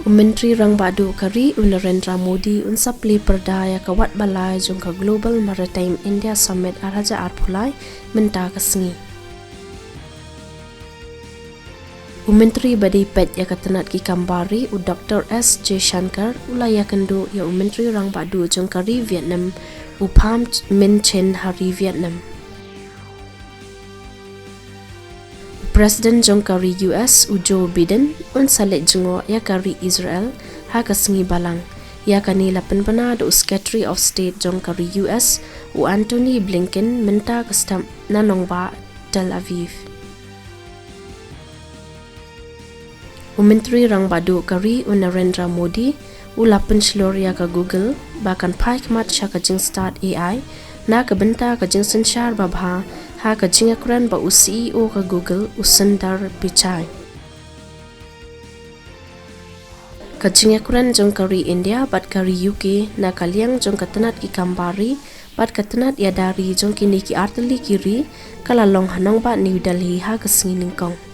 Menteri Rang Badu Kari Narendra Modi unsapli perdaya kawat balai jungka Global Maritime India Summit Araja Arpulai Mynta Kasngi. Menteri Badi Pet ya katanat ki kambari u Dr. S. J. Shankar ulaya kendu ya Menteri Rang Badu jungkari Vietnam u Pham Minh Chen hari Vietnam. Presiden jongkari US u Joe Biden un salit jengo ya kari Israel ha kasengi balang ya kani lapan bana do Secretary of State jongkari US u Anthony Blinken minta kastam nanongba Tel Aviv. Menteri Rang Badu Kari u Narendra Modi u lapan shlor ya ka Google bahkan pai kemat syaka jing start AI na kebenta ka jing sensyar babha ha ka jingakran ba u CEO ka Google u Sundar Pichai. Ka jingakran jong kari India bat kari UK na kaliang jong katanat ki kambari bat katanat ya dari jong kini ki arteli kiri kalalong hanong ba New Delhi ha ka singiningkong.